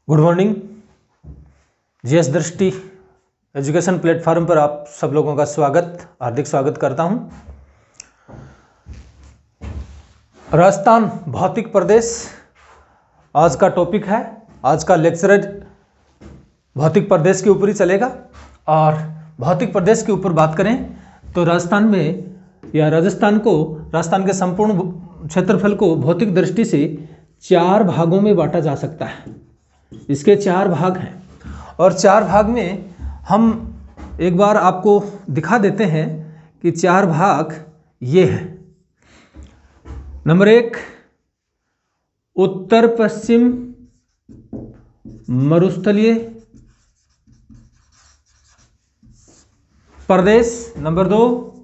Good morning. GS दृष्टि education platform पर आप सब लोगों का हार्दिक स्वागत करता हूं। राजस्थान भौतिक प्रदेश आज का टॉपिक है। आज का लेक्चर भौतिक प्रदेश के ऊपर ही चलेगा। और भौतिक प्रदेश के ऊपर बात करें तो राजस्थान के संपूर्ण क्षेत्रफल को भौतिक दृष्टि से 4 भागों में बांटा जा सकता है। इसके 4 भाग हैं और 4 भाग में हम एक बार आपको दिखा देते हैं कि 4 भाग ये हैं। नंबर 1 उत्तर पश्चिम मरुस्थलीय प्रदेश। नंबर 2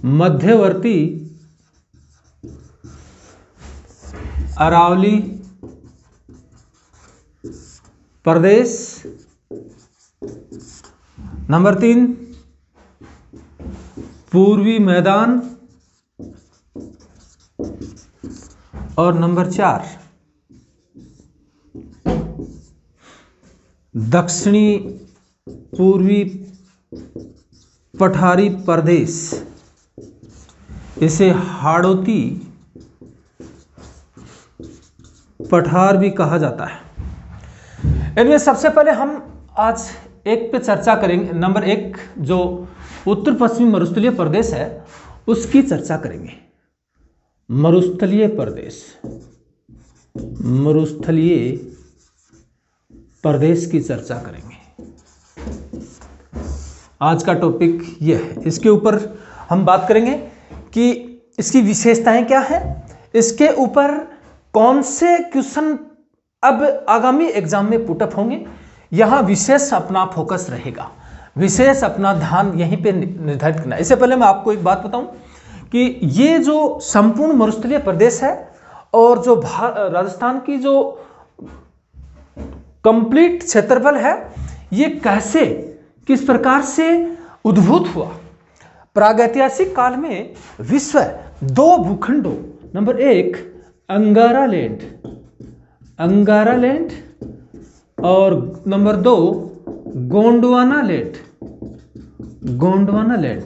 मध्यवर्ती अरावली प्रदेश। नंबर 3 पूर्वी मैदान। और नंबर 4 दक्षिणी पूर्वी पठारी प्रदेश। इसे हाड़ौती पठार भी कहा जाता है। इनमें सबसे पहले हम आज एक पे चर्चा करेंगे। नंबर 1 जो उत्तर पश्चिमी मरुस्थलीय प्रदेश है उसकी चर्चा करेंगे। मरुस्थलीय प्रदेश की चर्चा करेंगे। आज का टॉपिक यह है। इसके ऊपर हम बात करेंगे कि इसकी विशेषताएं क्या है, इसके ऊपर कौन से क्वेश्चन अब आगामी एग्जाम में पुटअप होंगे, यहां विशेष अपना फोकस रहेगा, विशेष अपना ध्यान यहीं पे निर्धारित करना। इससे पहले मैं आपको एक बात बताऊं कि ये जो संपूर्ण मरुस्थलीय प्रदेश है और जो राजस्थान की जो कंप्लीट क्षेत्रफल है ये कैसे किस प्रकार से उद्भूत हुआ। प्रागैतिहासिक काल में विश्व 2 भूखंडों, नंबर 1 अंगारा लैंड और नंबर 2 गोंडवाना लैंड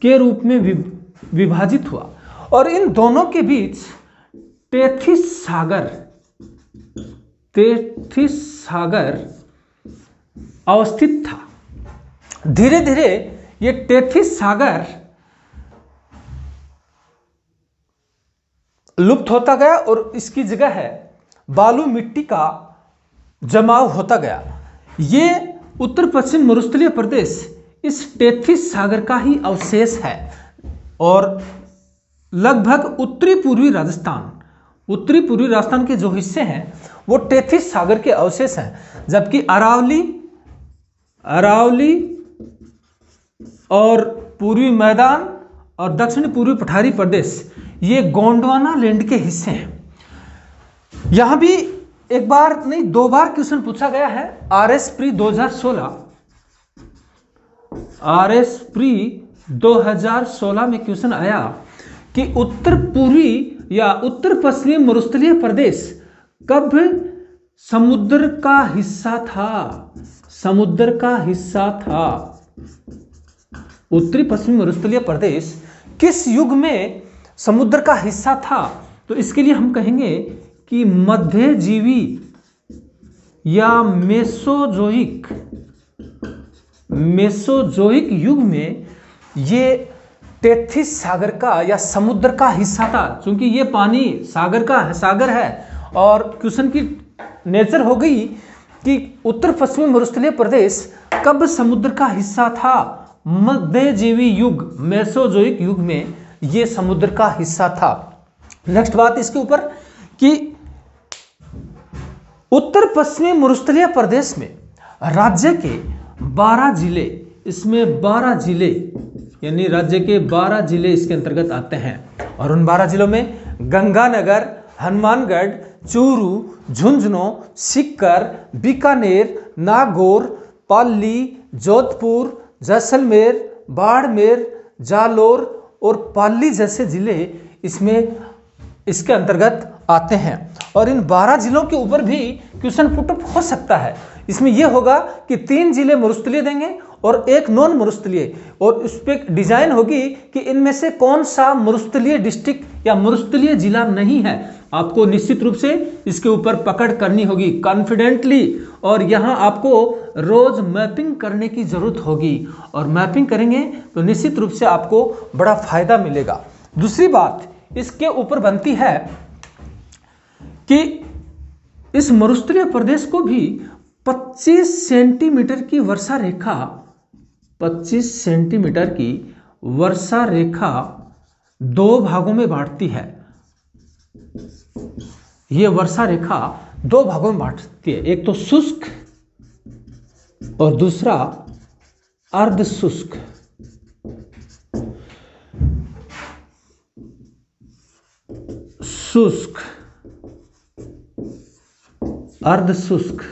के रूप में विभाजित हुआ। और इन दोनों के बीच तेथिस सागर अवस्थित था। धीरे धीरे ये तेथिस सागर लुप्त होता गया और इसकी जगह है बालू मिट्टी का जमाव होता गया। ये उत्तर पश्चिम मरुस्थलीय प्रदेश इस तेथिस सागर का ही अवशेष है और लगभग उत्तरी पूर्वी राजस्थान के जो हिस्से हैं वो तेथिस सागर के अवशेष हैं, जबकि अरावली और पूर्वी मैदान और दक्षिण पूर्वी पठारी प्रदेश ये गोंडवाना लैंड के हिस्से हैं। यहां भी एक बार नहीं 2 बार क्वेश्चन पूछा गया है। आरएस प्री 2016 में क्वेश्चन आया कि उत्तर पूर्वी या उत्तर पश्चिमी मरुस्थलीय प्रदेश कब समुद्र का हिस्सा था। उत्तरी पश्चिमी मरुस्थलीय प्रदेश किस युग में समुद्र का हिस्सा था, तो इसके लिए हम कहेंगे कि मध्यजीवी या मेसोजोइक युग में ये तेथिस सागर का या समुद्र का हिस्सा था। क्योंकि ये पानी सागर है और क्वेश्चन की नेचर हो गई कि उत्तर पश्चिमी मरुस्थलीय प्रदेश कब समुद्र का हिस्सा था। मध्यजीवी युग मेसोजोइक युग में ये समुद्र का हिस्सा था। नेक्स्ट बात इसके ऊपर कि उत्तर पश्चिमी मरुस्थलीय प्रदेश में राज्य के 12 जिले, इसमें 12 जिले यानी राज्य के 12 जिले इसके अंतर्गत आते हैं। और उन 12 जिलों में गंगानगर, हनुमानगढ़, चूरू, झुंझुनू, सीकर, बीकानेर, नागौर, पाली, जोधपुर, जैसलमेर, बाड़मेर, जालोर और पाली जैसे जिले इसके अंतर्गत आते हैं। और इन 12 जिलों के ऊपर भी क्वेश्चन पुटअप हो सकता है। इसमें यह होगा कि 3 जिले मरुस्थलीय देंगे और एक नॉन मरुस्थलीय, और उस पर डिजाइन होगी कि इनमें से कौन सा मरुस्थलीय डिस्ट्रिक्ट या मरुस्थलीय जिला नहीं है। आपको निश्चित रूप से इसके ऊपर पकड़ करनी होगी कॉन्फिडेंटली, और यहाँ आपको रोज मैपिंग करने की जरूरत होगी, और मैपिंग करेंगे तो निश्चित रूप से आपको बड़ा फायदा मिलेगा। दूसरी बात इसके ऊपर बनती है कि इस मरुस्थलीय प्रदेश को भी 25 सेंटीमीटर की वर्षा रेखा, 25 सेंटीमीटर की वर्षा रेखा 2 भागों में बांटती है। यह वर्षा रेखा 2 भागों में बांटती है, एक तो शुष्क और दूसरा अर्ध शुष्क। शुष्क, अर्ध शुष्क।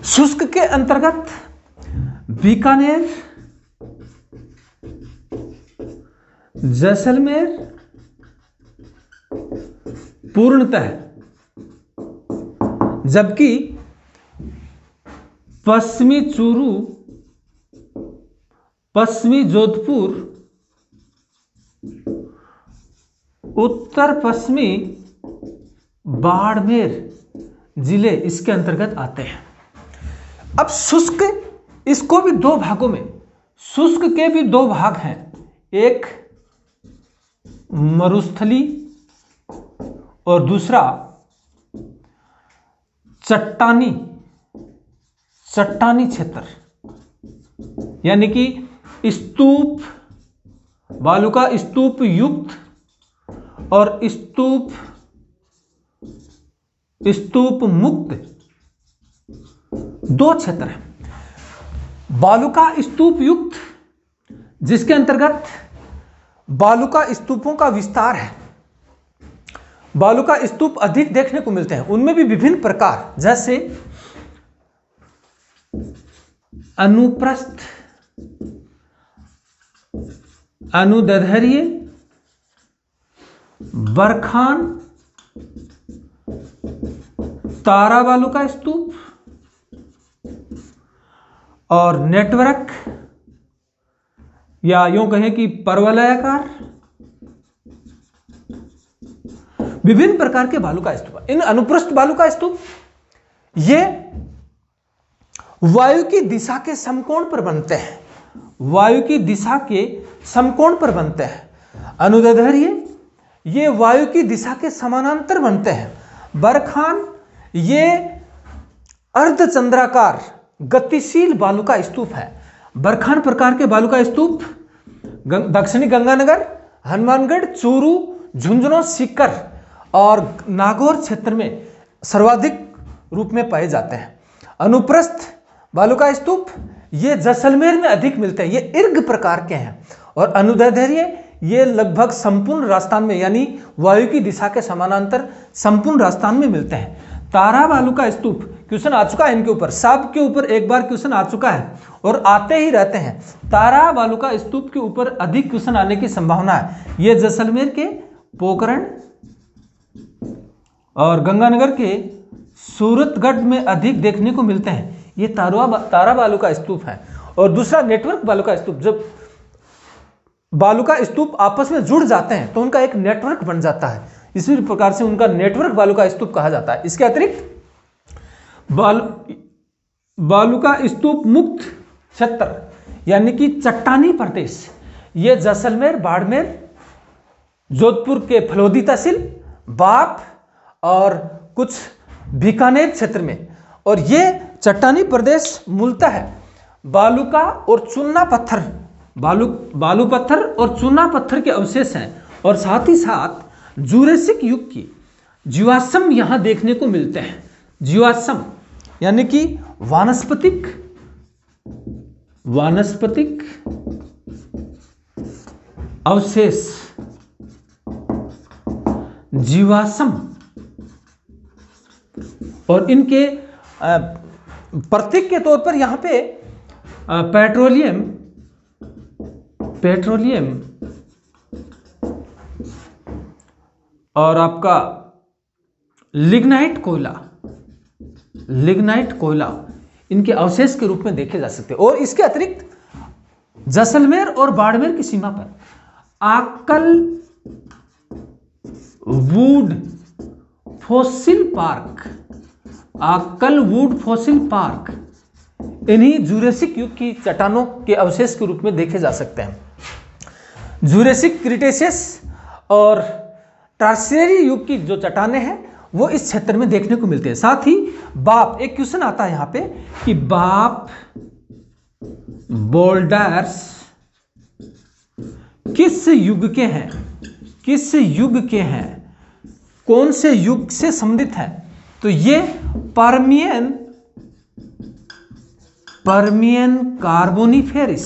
शुष्क के अंतर्गत बीकानेर, जैसलमेर पूर्णतः, जबकि पश्चिमी चूरू, पश्चिमी जोधपुर, उत्तर पश्चिमी बाड़मेर जिले इसके अंतर्गत आते हैं। अब शुष्क, इसको भी 2 भागों में, शुष्क के भी 2 भाग हैं, एक मरुस्थली और दूसरा चट्टानी, चट्टानी क्षेत्र, यानी कि स्तूप, बालू का स्तूप युक्त और स्तूप मुक्त 2 क्षेत्र हैं। बालू का स्तूप युक्त, जिसके अंतर्गत बालू का स्तूपों का विस्तार है, बालू का स्तूप अधिक देखने को मिलते हैं, उनमें भी विभिन्न प्रकार, जैसे अनुप्रस्थ, अनुदैर्ध्य, बरखान, तारा बालू का स्तूप और नेटवर्क, या यूं कहें कि परवलयाकार, विभिन्न प्रकार के बालू का स्तूप। इन अनुप्रस्थ बालू का स्तूप ये वायु की दिशा के समकोण पर बनते हैं, वायु की दिशा के समकोण पर बनते हैं। अनुदैर्ध्य ये वायु की दिशा के समानांतर बनते हैं। बरखान ये अर्धचंद्राकार गतिशील बालू का स्तूप है। बरखान प्रकार के बालू का स्तूप दक्षिणी गंगानगर, हनुमानगढ़, चूरू, झुंझुनू, सीकर और नागौर क्षेत्र में सर्वाधिक रूप में पाए जाते हैं। अनुप्रस्थ बालू का स्तूप ये जैसलमेर में अधिक मिलते हैं, ये इर्ग प्रकार के हैं। और अनुदैर्ध्य ये लगभग संपूर्ण राजस्थान में, यानी वायु की दिशा के समानांतर संपूर्ण राजस्थान में मिलते हैं। तारा बालू का स्तूप क्वेश्चन आ चुका है इनके ऊपर, सब के ऊपर एक बार क्वेश्चन आ चुका है और आते ही रहते हैं। तारा बालू का स्तूप के ऊपर अधिक क्वेश्चन आने की संभावना है। ये जैसलमेर के पोखरण और गंगानगर के सूरतगढ़ में अधिक देखने को मिलते हैं। ये तारा बालू का स्तूप है। और दूसरा नेटवर्क बालू का स्तूप, जब बालू का स्तूप आपस में जुड़ जाते हैं तो उनका एक नेटवर्क बन जाता है, इसी प्रकार से उनका नेटवर्क बालू का स्तूप कहा जाता है। इसके अतिरिक्त बालू का स्तूप मुक्त क्षेत्र यानी कि चट्टानी प्रदेश, ये जैसलमेर, बाड़मेर, जोधपुर के फलोदी तहसील, बाप और कुछ बीकानेर क्षेत्र में। और ये चट्टानी प्रदेश मूलतः है बालू का और चूना पत्थर, बालू पत्थर और चूना पत्थर के अवशेष हैं, और साथ ही साथ जूरेसिक युग की जीवाश्म यहां देखने को मिलते हैं। जीवाश्म यानी कि वानस्पतिक अवशेष, जीवाश्म, और इनके प्रतीक के तौर पर यहां पे पेट्रोलियम और आपका लिग्नाइट कोयला इनके अवशेष के रूप में देखे जा सकते हैं। और इसके अतिरिक्त जैसलमेर और बाड़मेर की सीमा पर आकल वुड फॉसिल पार्क इन्हीं जूरेसिक युग की चट्टानों के अवशेष के रूप में देखे जा सकते हैं। जूरेसिक, क्रिटेशियस और टर्शियरी युग की जो चट्टानें हैं वो इस क्षेत्र में देखने को मिलते हैं। साथ ही बाप, एक क्वेश्चन आता है यहां पे कि बाप बोल्डर्स किस युग के हैं, कौन से युग से संबंधित है? तो ये पर्मियन कार्बोनिफेरस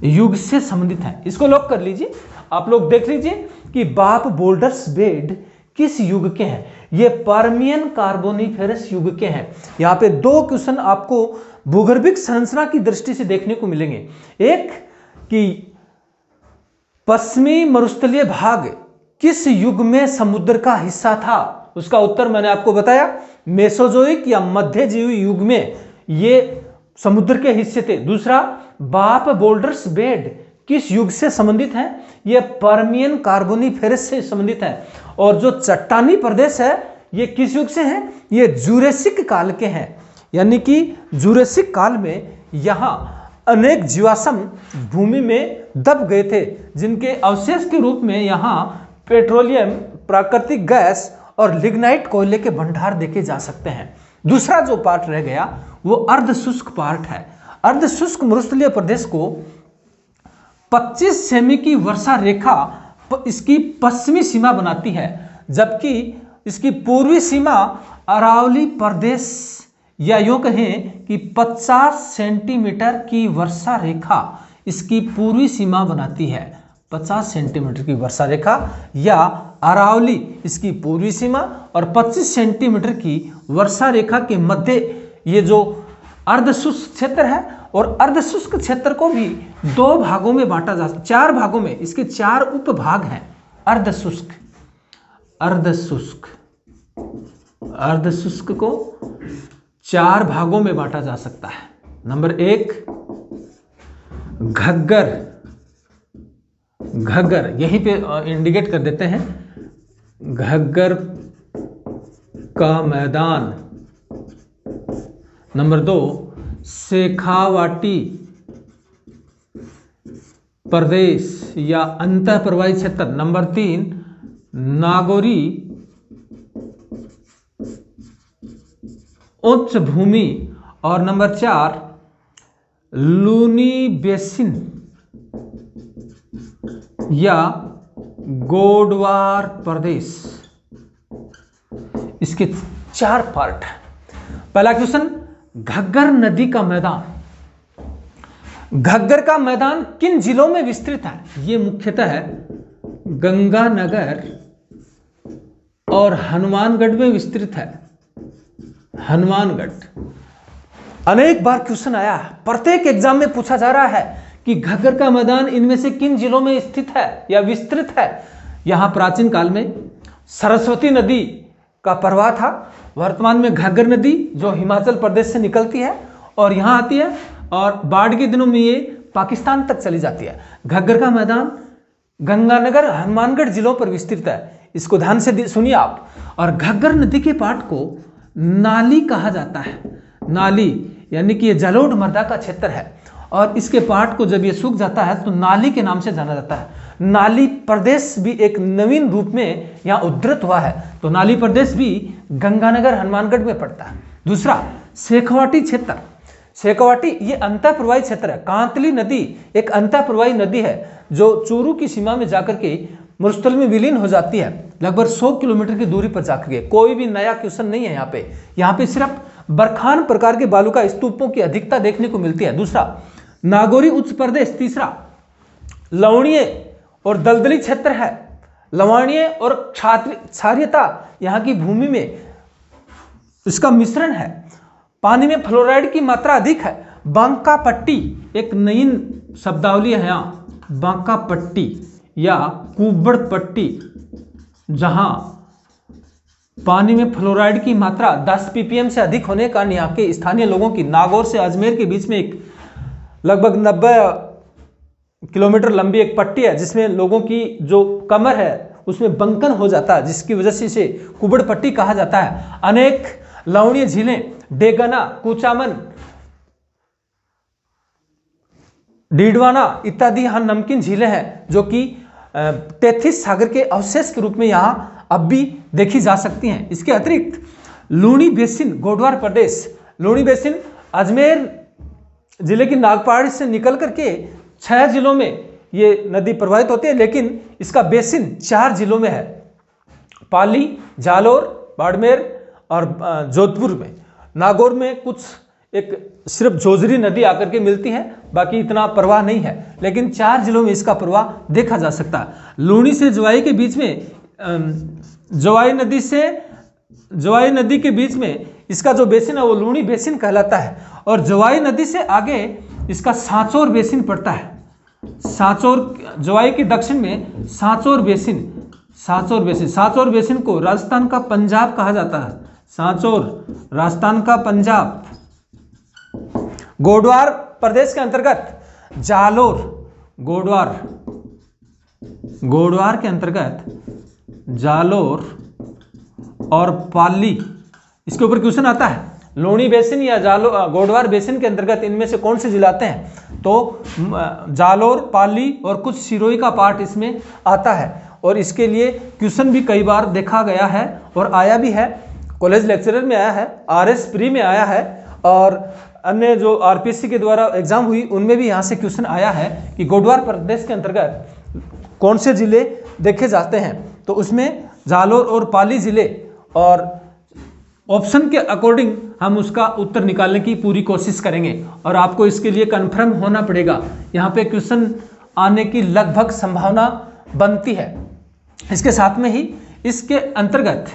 युग से संबंधित है। इसको लॉक कर लीजिए। आप लोग देख लीजिए कि बाप बोल्डर्स बेड किस युग के हैं। ये पर्मियन कार्बोनिफेरस युग के हैं। यहां पे दो क्वेश्चन आपको भूगर्भिक संरचना की दृष्टि से देखने को मिलेंगे। एक कि पश्चिमी मरुस्थलीय भाग किस युग में समुद्र का हिस्सा था, उसका उत्तर मैंने आपको बताया, मेसोजोइक या मध्यजीवी युग में ये समुद्र के हिस्से थे। दूसरा, बाप बोल्डर्स बेड किस युग से संबंधित है? ये पर्मियन कार्बोनिफेरस से संबंधित है। और जो चट्टानी प्रदेश है ये किस युग से हैं? ये जूरेसिक काल के हैं। यानी कि जूरेसिक काल में यहां अनेक जीवाश्म भूमि में दब गए थे, जिनके अवशेष के रूप में यहां पेट्रोलियम, प्राकृतिक गैस और लिग्नाइट कोयले के भंडार देखे जा सकते हैं। दूसरा जो पार्ट रह गया वो अर्धशुष्क पार्ट है। अर्धशुष्क मरुस्थलीय प्रदेश को 25 सेमी की वर्षा रेखा इसकी पश्चिमी सीमा बनाती है, जबकि इसकी पूर्वी सीमा अरावली प्रदेश या यूं कहें कि 50 सेंटीमीटर की वर्षा रेखा इसकी पूर्वी सीमा बनाती है। 50 सेंटीमीटर की वर्षा रेखा या अरावली इसकी पूर्वी सीमा और 25 सेंटीमीटर की वर्षा रेखा के मध्य ये जो अर्धशुष्क क्षेत्र है। और अर्धशुष्क क्षेत्र को भी दो भागों में बांटा जा सकता, 4 भागों में, इसके 4 उपभाग हैं। अर्धशुष्क को 4 भागों में बांटा जा सकता है। नंबर 1 घग्गर, यहीं पे इंडिकेट कर देते हैं, घग्गर का मैदान। नंबर 2 शेखावाटी प्रदेश या अंतःप्रवाही क्षेत्र। नंबर 3 नागौरी उच्च भूमि। और नंबर 4 लूनी बेसिन या गोडवार प्रदेश। इसके 4 पार्ट। पहला क्वेश्चन, घग्गर नदी का मैदान। घग्गर का मैदान किन जिलों में विस्तृत है? यह मुख्यतः है गंगानगर और हनुमानगढ़ में विस्तृत है। हनुमानगढ़ अनेक बार क्वेश्चन आया है, प्रत्येक एग्जाम में पूछा जा रहा है कि घग्गर का मैदान इनमें से किन जिलों में स्थित है या विस्तृत है। यहां प्राचीन काल में सरस्वती नदी का प्रवाह था। वर्तमान में घग्गर नदी जो हिमाचल प्रदेश से निकलती है और यहां आती है, और बाढ़ के दिनों में ये पाकिस्तान तक चली जाती है। घग्गर का मैदान गंगानगर, हनुमानगढ़ जिलों पर विस्तृत है। इसको ध्यान से सुनिए आप। और घग्गर नदी के पाट को नाली कहा जाता है। नाली यानी कि ये जलोढ़ मृदा का क्षेत्र है, और इसके पाट को जब ये सूख जाता है तो नाली के नाम से जाना जाता है। नाली प्रदेश भी एक नवीन रूप में यहाँ उद्धृत हुआ है, तो नाली प्रदेश भी गंगानगर हनुमानगढ़ में पड़ता है। दूसरा, शेखावाटी क्षेत्र। शेखावाटी ये अंतःप्रवाही क्षेत्र है। कांतली नदी एक अंतःप्रवाही नदी है जो चूरू की सीमा में जाकर के मरुस्थल में विलीन हो जाती है, लगभग 100 किलोमीटर की दूरी पर जाकर के। कोई भी नया क्वेश्चन नहीं है यहाँ पे सिर्फ बरखान प्रकार के बालू का स्तूपों की अधिकता देखने को मिलती है। दूसरा, नागौरी उच्च प्रदेश। तीसरा, लवणीय और दलदली क्षेत्र है। लवणीय और क्षारीयता यहाँ की भूमि में इसका मिश्रण है। पानी में फ्लोराइड की मात्रा अधिक है। बांका पट्टी एक नई शब्दावली है यहाँ, बांका पट्टी या कुब्बड़ पट्टी, जहां पानी में फ्लोराइड की मात्रा 10 ppm से अधिक होने का यहाँ के स्थानीय लोगों की नागौर से अजमेर के बीच में एक लगभग 90 किलोमीटर लंबी एक पट्टी है, जिसमें लोगों की जो कमर है उसमें बंकन हो जाता है, जिसकी वजह से इसे कुब्बड़ पट्टी कहा जाता है। अनेक लवणीय झीलें, डेगना, कुचामन, डीडवाना इत्यादि यहाँ नमकीन झीलें हैं, जो कि तेथिस सागर के अवशेष के रूप में यहाँ अब भी देखी जा सकती हैं। इसके अतिरिक्त लूणी बेसिन, गोडवार प्रदेश, लूणी बेसिन अजमेर जिले की नागपाड़ी से निकल करके 6 जिलों में ये नदी प्रवाहित होती है, लेकिन इसका बेसिन 4 जिलों में है, पाली, जालोर, बाड़मेर और जोधपुर में। नागौर में कुछ एक सिर्फ जोजरी नदी आकर के मिलती है, बाकी इतना प्रवाह नहीं है, लेकिन 4 जिलों में इसका प्रवाह देखा जा सकता है। लूणी से जवाई के बीच में, जवाई नदी के बीच में इसका जो बेसिन है वो लूणी बेसिन कहलाता है, और जवाई नदी से आगे इसका सांचौर बेसिन पड़ता है। सांचौर, जवाई के दक्षिण में सांचौर बेसिन को राजस्थान का पंजाब कहा जाता है। सांचौर राजस्थान का पंजाब। गोडवार प्रदेश के अंतर्गत जालोर, गोडवार के अंतर्गत जालोर और पाली, इसके ऊपर क्वेश्चन आता है। लूणी बेसिन या गोडवार बेसिन के अंतर्गत इनमें से कौन से जिले आते हैं? तो जालोर, पाली और कुछ सिरोही का पार्ट इसमें आता है, और इसके लिए क्वेश्चन भी कई बार देखा गया है और आया भी है। कॉलेज लेक्चरर में आया है, RS प्री में आया है, और अन्य जो RPSC के द्वारा एग्जाम हुई उनमें भी यहाँ से क्वेश्चन आया है कि गोडवार प्रदेश के अंतर्गत कौन से जिले देखे जाते हैं। तो उसमें जालोर और पाली जिले, और ऑप्शन के अकॉर्डिंग हम उसका उत्तर निकालने की पूरी कोशिश करेंगे, और आपको इसके लिए कन्फर्म होना पड़ेगा। यहाँ पे क्वेश्चन आने की लगभग संभावना बनती है। इसके साथ में ही इसके अंतर्गत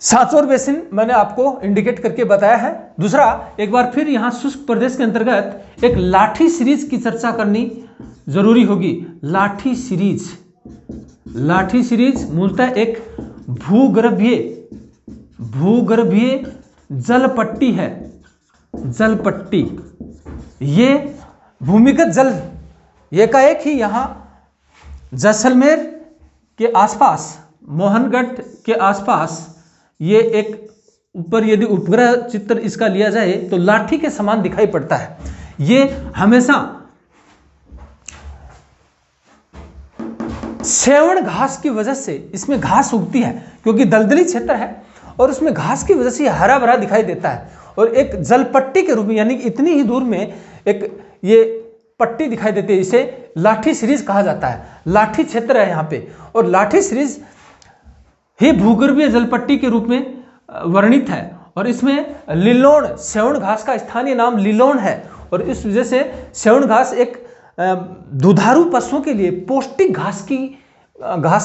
सांचौर बेसिन मैंने आपको इंडिकेट करके बताया है। दूसरा, एक बार फिर यहाँ शुष्क प्रदेश के अंतर्गत एक लाठी सीरीज की चर्चा करनी जरूरी होगी। लाठी सीरीज मूलतः एक भूगर्भीय जलपट्टी है। जलपट्टी, ये भूमिगत जल एकाएक ही यहाँ जैसलमेर के आसपास, मोहनगढ़ के आसपास, ये एक ऊपर यदि उपग्रह चित्र इसका लिया जाए तो लाठी के समान दिखाई पड़ता है। ये हमेशा सेवण घास की वजह से इसमें घास उगती है, क्योंकि दलदली क्षेत्र है और उसमें घास की वजह से हरा भरा दिखाई देता है, और एक जलपट्टी के रूप में, यानी इतनी ही दूर में एक ये पट्टी दिखाई देती है। इसे लाठी सीरीज कहा जाता है। लाठी क्षेत्र है यहाँ पे, और लाठी सीरीज ही भूगर्भीय जलपट्टी के रूप में वर्णित है, और इसमें लिलोण, सेवण घास का स्थानीय नाम लिलोण है, और इस वजह से सेवण घास एक दुधारू पशुओं के लिए पौष्टिक घास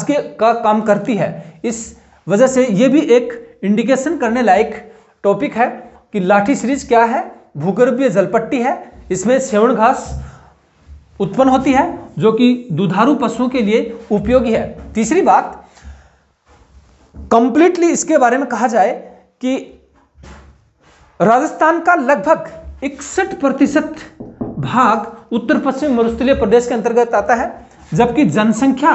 के का काम करती है। इस वजह से ये भी एक इंडिकेशन करने लायक टॉपिक है कि लाठी सीरीज क्या है, भूगर्भीय जलपट्टी है, इसमें सेवण घास उत्पन्न होती है जो कि दुधारू पशुओं के लिए उपयोगी है। तीसरी बात, कंप्लीटली इसके बारे में कहा जाए कि राजस्थान का लगभग 61% भाग उत्तर पश्चिम मरुस्थलीय प्रदेश के अंतर्गत आता है, जबकि जनसंख्या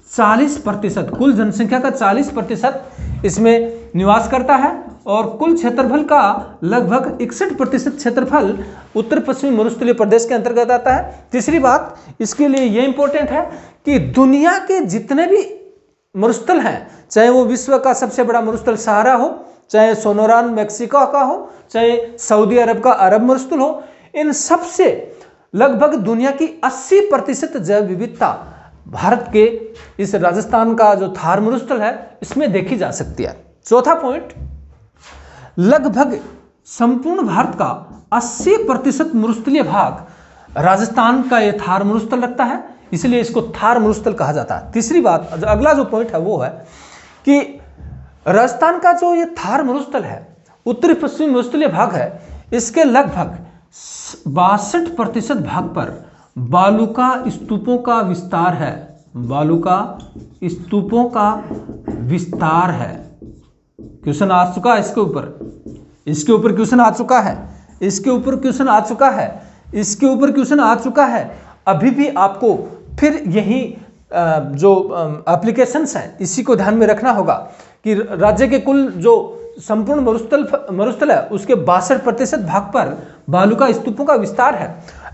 40%, कुल जनसंख्या का 40% इसमें निवास करता है, और कुल क्षेत्रफल का लगभग 61% क्षेत्रफल उत्तर पश्चिमी मरुस्थलीय प्रदेश के अंतर्गत आता है। तीसरी बात इसके लिए यह इंपॉर्टेंट है कि दुनिया के जितने भी मरुस्थल हैं, चाहे वो विश्व का सबसे बड़ा मरुस्थल सहारा हो, चाहे सोनोरान मेक्सिको का हो, चाहे सऊदी अरब का अरब मरुस्थल हो, इन सबसे लगभग दुनिया की 80% जैव विविधता भारत के इस राजस्थान का जो थार मरुस्थल है इसमें देखी जा सकती है। चौथा पॉइंट, लगभग संपूर्ण भारत का 80% मरुस्थलीय भाग राजस्थान का यह थार मरुस्थल रखता है, इसलिए इसको थार मरुस्थल कहा जाता है। तीसरी बात, अगला जो पॉइंट है वो है कि राजस्थान का जो ये थार मरुस्थल है, उत्तरी पश्चिमी मरुस्थलीय भाग है, इसके लगभग 62% भाग पर बालूका स्तूपों का विस्तार है। बालूका स्तूपों का विस्तार है। क्वेश्चन आ चुका है इसके ऊपर क्वेश्चन आ चुका है, इसके ऊपर क्वेश्चन आ चुका है, इसके ऊपर क्वेश्चन आ चुका है। अभी भी आपको फिर यही जो एप्लीकेशंस हैं इसी को ध्यान में रखना होगा कि राज्य के कुल जो संपूर्ण मरुस्थल है उसके 62% भाग पर बालूका स्तूपों का विस्तार है।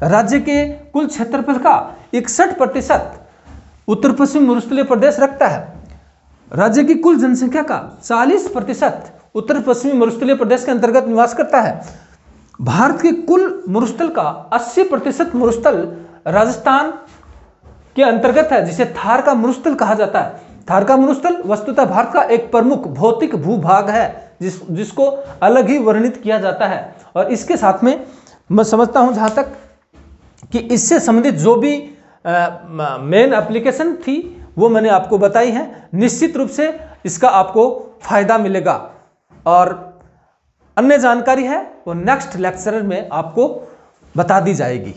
राज्य के कुल क्षेत्रफल का 61% उत्तर पश्चिम मरुस्थलीय प्रदेश रखता है। राज्य की कुल जनसंख्या का 40% उत्तर पश्चिमी मरुस्थलीय प्रदेश के अंतर्गत निवास करता है। भारत के कुल मरुस्थल का 80% मरुस्थल राजस्थान के अंतर्गत है, जिसे थार का मरुस्थल कहा जाता है। थार का मरुस्थल वस्तुतः भारत का एक प्रमुख भौतिक भूभाग है जिसको अलग ही वर्णित किया जाता है। और इसके साथ में मैं समझता हूं जहां तक कि इससे संबंधित जो भी मेन एप्लीकेशन थी वो मैंने आपको बताई है। निश्चित रूप से इसका आपको फायदा मिलेगा और अन्य जानकारी है वो नेक्स्ट लेक्चर में आपको बता दी जाएगी।